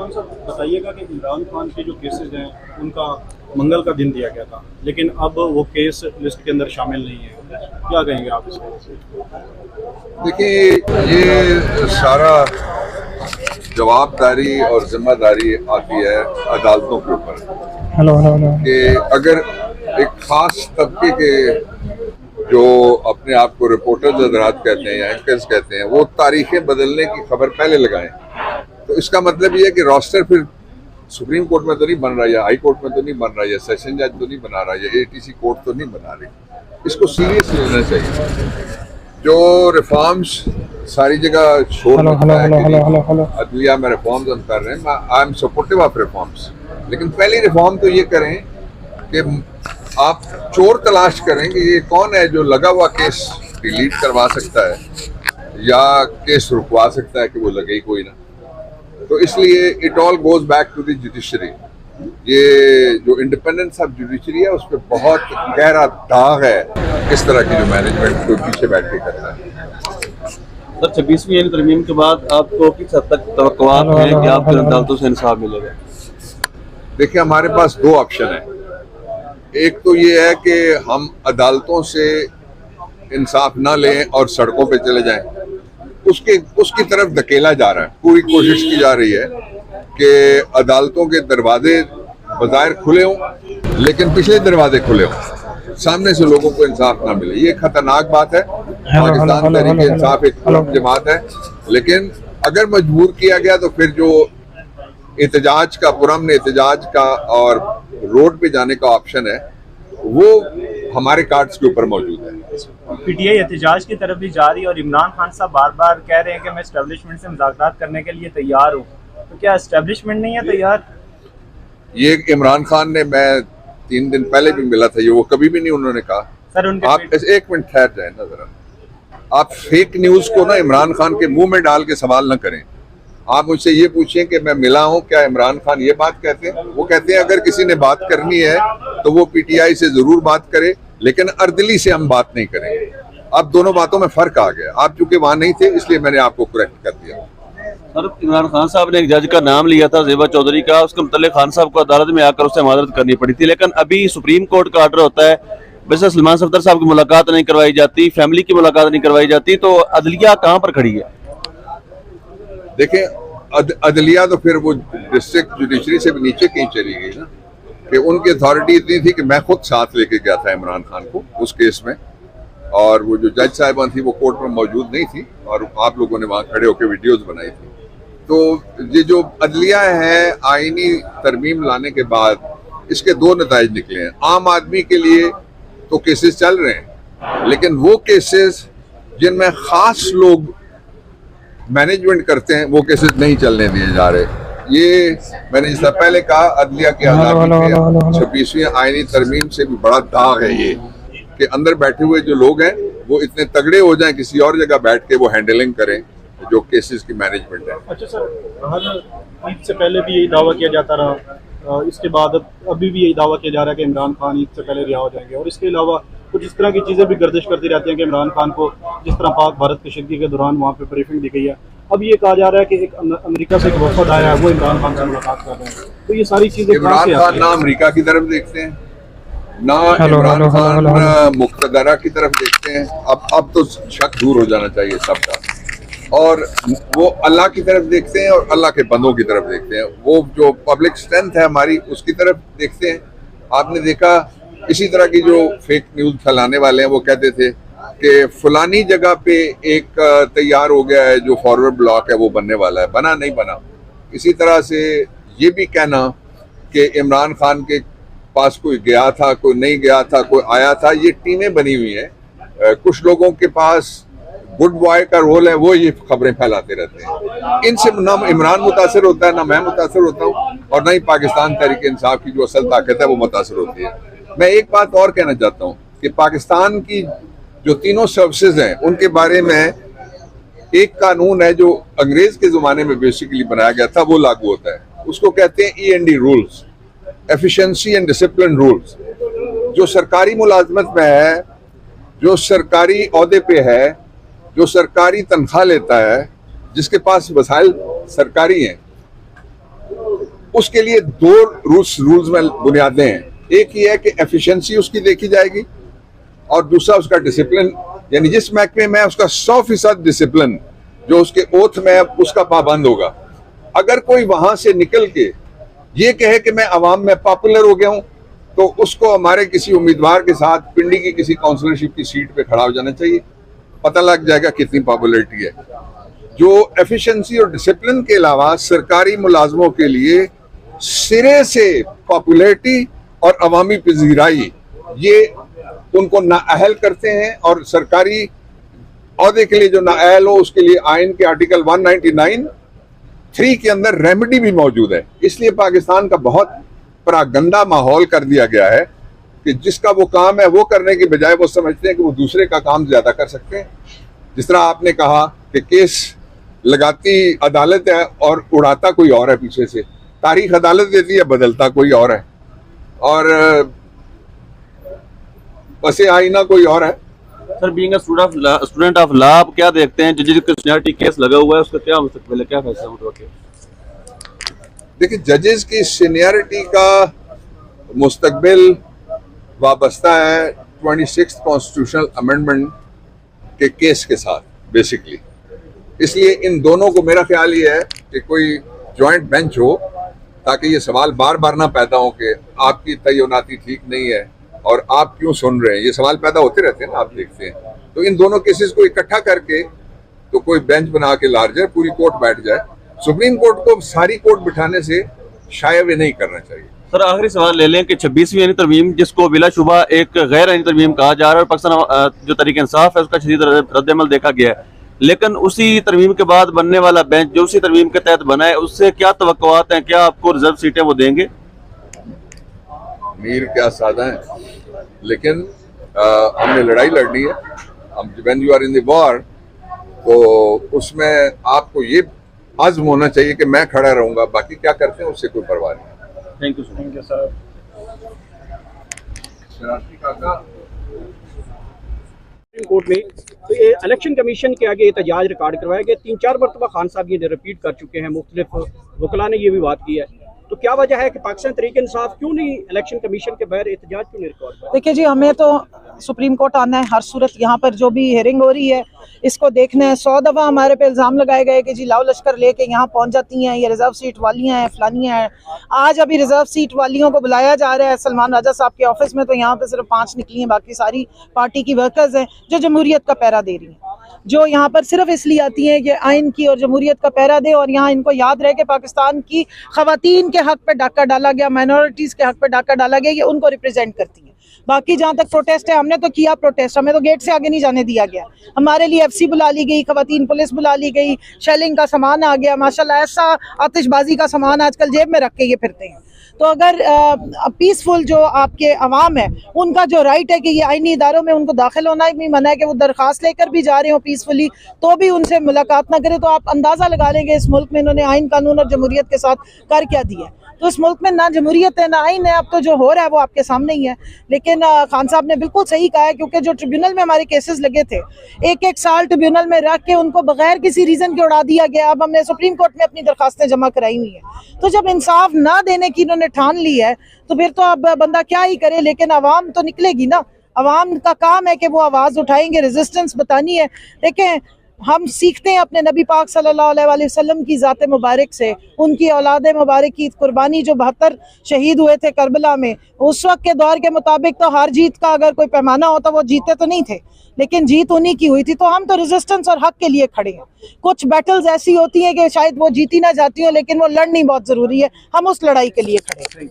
खान साहब बताइएगा कि इमरान खान के जो केसेस हैं उनका मंगल का दिन दिया गया था, लेकिन अब वो केस लिस्ट के अंदर शामिल नहीं है, क्या कहेंगे आप इसमें? देखिए, ये सारा जवाबदारी और जिम्मेदारी आती है अदालतों के ऊपर कि अगर एक खास तबके के जो अपने आप को रिपोर्टर्स हजरात कहते हैं या एंकर्स कहते हैं, वो तारीखें बदलने की खबर पहले लगाएं, तो इसका मतलब ये है कि रोस्टर फिर सुप्रीम कोर्ट में तो नहीं बन रहा, या हाई कोर्ट में तो नहीं बन रहा, या सेशन जज तो नहीं बना रहा, या एटीसी कोर्ट तो नहीं बना रही। इसको सीरियस लेना चाहिए। जो रिफॉर्म्स सारी जगह शोर मचता है कि अदलिया में रिफॉर्म्स हम कर रहे हैं, I am supportive of reforms, लेकिन पहली रिफॉर्म तो ये करें कि आप चोर तलाश करें कि ये कौन है जो लगा हुआ केस डिलीट करवा सकता है या केस रुकवा सकता है कि वो लगे ही कोई ना। तो इसलिए it all goes back to the judiciary. ये जो इंडिपेंडेंस ऑफ जुडिशरी है उस पर बहुत गहरा दाग है, इस तरह की जो मैनेजमेंट को पीछे बैठ के करता है। सर, 26वीं तरमीम के बाद आपको किस हद तक तवक्कुआत है कि आपको अदालतों से इंसाफ मिलेगा? देखिए, हमारे पास दो ऑप्शन है। एक तो ये है कि हम अदालतों से इंसाफ ना लें और सड़कों पे चले जाएं, उसकी तरफ धकेला जा रहा है। पूरी कोशिश की जा रही है कि अदालतों के दरवाजे बज़ाहिर खुले हों लेकिन पिछले दरवाजे खुले हों, सामने से लोगों को इंसाफ ना मिले। ये खतरनाक बात है। पाकिस्तान तहरीक इंसाफ एक जमात है, लेकिन अगर मजबूर किया गया तो फिर जो एहतजाज का, पुरअमन एहतजाज का और रोड पे जाने का ऑप्शन है, वो हमारे कार्ड्स के ऊपर मौजूद है। पीटीआई एहतजाज की तरफ भी जा रही है और इमरान खान साहब बार बार कह रहे हैं कि मैं एस्टेब्लिशमेंट से मुज़ाकरात करने के लिए तैयार हूँ, तो क्या एस्टेब्लिशमेंट नहीं है तैयार? ये इमरान खान ने, मैं 3 दिन पहले भी मिला था, ये वो कभी भी नहीं उन्होंने कहा। सर, उनके आप एक मिनट ठहर जाए ना जरा। आप फेक न्यूज को ना इमरान खान के मुंह में डाल के सवाल ना करें। आप मुझसे ये पूछें कि मैं मिला हूं, क्या इमरान खान ये बात कहते हैं? वो कहते हैं अगर किसी ने बात करनी है तो वो पीटीआई से जरूर बात करे, लेकिन अर्दली से हम बात नहीं करेंगे। अब दोनों बातों में फर्क आ गया। आप चूंकि वहां नहीं थे इसलिए मैंने आपको करेक्ट कर दिया। सर, इमरान खान साहब ने एक जज का नाम लिया था, ज़ेबा चौधरी का, उसके मुताल्लिक खान साहब को अदालत में आकर उससे माजरत करनी पड़ी थी, लेकिन अभी सुप्रीम कोर्ट का ऑर्डर होता है, वैसे सलमान सफदर साहब की मुलाकात नहीं करवाई जाती, फैमिली की मुलाकात नहीं करवाई जाती, तो अदलिया कहाँ पर खड़ी है? देखें, अदलिया तो फिर वो डिस्ट्रिक्ट जुडिशरी से भी नीचे कहीं चली गई ना, कि उनकी अथॉरिटी इतनी थी कि मैं खुद साथ लेके गया था इमरान खान को उस केस में, और वो जो जज साहिबान थी वो कोर्ट में मौजूद नहीं थी और आप लोगों ने वहाँ खड़े होकर वीडियोस बनाई थी। तो ये जो अदलिया है, आईनी तरमीम लाने के बाद इसके दो नताइज निकले हैं। आम आदमी के लिए तो केसेस चल रहे हैं, लेकिन वो केसेस जिनमें खास लोग मैनेजमेंट करते हैं वो केसेस नहीं चलने दिए जा रहे। ये मैंने इससे पहले कहा, अदलिया की आज़ादी पे 26वीं आईनी तरमीम से भी बड़ा दाग है ये कि अंदर बैठे हुए जो लोग हैं वो इतने तगड़े हो जाएं, किसी और जगह बैठ के वो हैंडलिंग करें जो केसेस की मैनेजमेंट है। अच्छा सर, हर ईद से पहले भी यही दावा किया जाता रहा, इसके बाद अभी भी यही दावा किया जा रहा है कि इमरान खान ईद से पहले रिहा हो जाएंगे, और इसके अलावा कुछ इस तरह की चीज़ें भी गर्दिश करती रहती हैं कि इमरान खान को जिस तरह पाक भारत कशीदगी के दौरान वहाँ पे ब्रीफिंग दी गई है, अब ये कहा जा रहा है कि एक अमेरिका से एक वफद आया है, वो इमरान खान से मुलाकात कर रहे हैं। तो ये सारी चीज़ें इमरान खान ना अमेरिका की तरफ देखते हैं, ना इमरान खान मुक्तदरा की तरफ देखते हैं। अब तो शक दूर हो जाना चाहिए सबका, और वो अल्लाह की तरफ देखते हैं और अल्लाह के बंदों की तरफ देखते हैं। वो जो पब्लिक स्ट्रेंथ है हमारी, उसकी तरफ देखते हैं। आपने देखा इसी तरह की जो फेक न्यूज़ फैलाने वाले हैं वो कहते थे कि फलानी जगह पे एक तैयार हो गया है जो फॉरवर्ड ब्लॉक है वो बनने वाला है, बना नहीं बना। इसी तरह से ये भी कहना कि इमरान खान के पास कोई गया था, कोई नहीं गया था, कोई आया था, ये टीमें बनी हुई हैं। कुछ लोगों के पास गुड बॉय का रोल है, वो ये खबरें फैलाते रहते हैं। इनसे ना इमरान मुतासर होता है, ना मैं मुतासर होता हूँ, और ना ही पाकिस्तान तहरीक इंसाफ की जो असल ताकत है वो मुतासर होती है। मैं एक बात और कहना चाहता हूँ कि पाकिस्तान की जो तीनों सर्विसेज हैं उनके बारे में एक कानून है जो अंग्रेज के ज़माने में बेसिकली बनाया गया था, वो लागू होता है। उसको कहते हैं E&D rules, efficiency and discipline rules. जो सरकारी मुलाजमत में है, जो सरकारी ओहदे पे है, जो सरकारी तनख्वाह लेता है, जिसके पास वसाइल सरकारी हैं, उसके लिए दो रूल्स में बुनियादें हैं। एक ये है कि एफिशिएंसी उसकी देखी जाएगी और दूसरा उसका डिसिप्लिन, यानी जिस महकमे में उसका 100% डिसिप्लिन जो उसके ओथ में उसका पाबंद होगा। अगर कोई वहां से निकल के ये कहे कि मैं अवाम में पॉपुलर हो गया हूं, तो उसको हमारे किसी उम्मीदवार के साथ पिंडी की किसी काउंसिलरशिप की सीट पे खड़ा हो जाना चाहिए, पता लग जाएगा कितनी पॉपुलरिटी है। जो एफिशिएंसी और डिसिप्लिन के अलावा सरकारी मुलाजमों के लिए सिरे से पॉपुलरिटी और अवामी पजीराई, ये उनको नाअहल करते हैं। और सरकारी औहदे के लिए जो नाअहल हो उसके लिए आइन के आर्टिकल 199(3) के अंदर रेमेडी भी मौजूद है। इसलिए पाकिस्तान का बहुत गंदा माहौल कर दिया गया है कि जिसका वो काम है वो करने की बजाय वो समझते हैं कि वो दूसरे का काम ज्यादा कर सकते हैं। जिस तरह आपने कहा कि केस लगाती अदालत है और उड़ाता कोई और है पीछे से, तारीख अदालत देती है, बदलता कोई और है, और पसे आईना कोई और है। Sir, being a student of law, आप क्या देखते हैं जजेस का सीनियरिटी केस लगा हुआ है, उसका क्या मुस्तकबिल है, क्या फैसला होगा? देखिए, जजेस की सीनियरिटी का मुस्तकबिल वाबस्ता है 26th कॉन्स्टिट्यूशनल अमेंडमेंट के केस के साथ बेसिकली। इसलिए इन दोनों को मेरा ख्याल ये है कि कोई जॉइंट बेंच हो ताकि ये सवाल बार बार ना पैदा हो कि आपकी तयनाती ठीक नहीं है और आप क्यों सुन रहे हैं। ये सवाल पैदा होते रहते हैं ना, आप देखते हैं। तो इन दोनों केसेस को इकट्ठा करके तो कोई बेंच बना के लार्जर पूरी कोर्ट बैठ जाए। सुप्रीम कोर्ट को सारी कोर्ट बिठाने से शायद ये नहीं करना चाहिए। सर, आखिरी सवाल ले लें कि 26वीं आईनी तरमीम, जिसको बिलाशुबा एक गैर आईनी तरमीम कहा जा रहा है और पाकिस्तान जो तरीके इंसाफ है उसका शदीद रद्दअमल देखा गया है, लेकिन उसी तरमीम के बाद बनने वाला बेंच जो उसी तरमीम के तहत बना है, उससे क्या तवक्कुआत हैं? क्या आपको रिजर्व सीटें वो देंगे? मीर क्या सादा है, लेकिन हमने लड़ाई लड़नी है। हम when you are in the war, तो उसमें आपको ये आज़म होना चाहिए कि मैं खड़ा रहूंगा, बाकी क्या करते हैं उससे कोई परवाह नहीं। Thank you sir. Supreme court में तो ये इलेक्शन कमीशन के आगे एहतजाज रिकॉर्ड करवाया गया। 3-4 मरतबा खान साहब ये रिपीट कर चुके हैं, मुख्तलिफ वकला ने ये भी बात की है। तो क्या वजह है कि पाकिस्तान तरीके इंसाफ क्यों नहीं इलेक्शन कमीशन के बगैर एहतजाज क्यों नहीं रिकॉर्ड कर? देखिए जी, हमें तो सुप्रीम कोर्ट आना है हर सूरत। यहाँ पर जो भी हेयरिंग हो रही है इसको देखना है। 100 दफ़ा हमारे पे इल्ज़ाम लगाए गए कि जी लाओ लश्कर लेके यहाँ पहुँच जाती हैं, ये रिजर्व सीट वालियाँ हैं, फलानियाँ हैं। आज अभी रिजर्व सीट वालियों को बुलाया जा रहा है सलमान राजा साहब के ऑफिस में, तो यहाँ पे सिर्फ 5 निकली हैं, बाकी सारी पार्टी की वर्कर्स हैं जो जमहूरियत का पहरा दे रही हैं, जो यहाँ पर सिर्फ इसलिए आती हैं कि आइन की और जमहूरियत का पहरा दे। और यहाँ इनको याद रहे कि पाकिस्तान की खवातीन के हक पे डाका डाला गया, माइनॉरिटीज़ के हक पे डाका डाला गया, ये उनको रिप्रेजेंट करती हैं। बाकी जहाँ तक प्रोटेस्ट है, हमने तो किया प्रोटेस्ट, हमें तो गेट से आगे नहीं जाने दिया गया। हमारे लिए FC बुला ली गई, खवातीन पुलिस बुला ली गई, शेलिंग का सामान आ गया, माशाल्लाह ऐसा आतिशबाजी का सामान आजकल जेब में रख के ये फिरते हैं। तो अगर पीसफुल जो आपके अवाम है उनका जो राइट है कि ये आईनी इदारों में उनको दाखिल होना भी मना है, कि वो दरख्वास्त लेकर भी जा रहे हो पीसफुली तो भी उनसे मुलाकात ना करें, तो आप अंदाज़ा लगा लेंगे इस मुल्क में इन्होंने आइन कानून और जमहूरियत के साथ कर क्या दिया है। तो इस मुल्क में ना जमहूरियत है ना आइन है। अब तो जो हो रहा है वो आपके सामने ही है। लेकिन खान साहब ने बिल्कुल सही कहा है, क्योंकि जो ट्रिब्यूनल में हमारे केसेस लगे थे, 1-1 साल ट्रिब्यूनल में रख के उनको बगैर किसी रीज़न के उड़ा दिया गया। अब हमने सुप्रीम कोर्ट में अपनी दरखास्तें जमा कराई हुई हैं। तो जब इंसाफ ना देने की इन्होंने ठान ली है तो फिर तो अब बंदा क्या ही करे। लेकिन आवाम तो निकलेगी ना, आवाम का काम है कि वो आवाज़ उठाएंगे, रेजिस्टेंस बतानी है। देखें, हम सीखते हैं अपने नबी पाक सल्लल्लाहु अलैहि वसल्लम की ज़ात मुबारक से, उनकी औलाद मुबारक की कुर्बानी जो 72 शहीद हुए थे करबला में, उस वक्त के दौर के मुताबिक तो हार जीत का अगर कोई पैमाना होता वो जीते तो नहीं थे, लेकिन जीत उन्हीं की हुई थी। तो हम तो रेजिस्टेंस और हक के लिए खड़े हैं। कुछ बैटल्स ऐसी होती हैं कि शायद वो जीती ना जाती हो, लेकिन वो लड़नी बहुत ज़रूरी है। हम उस लड़ाई के लिए खड़े हैं।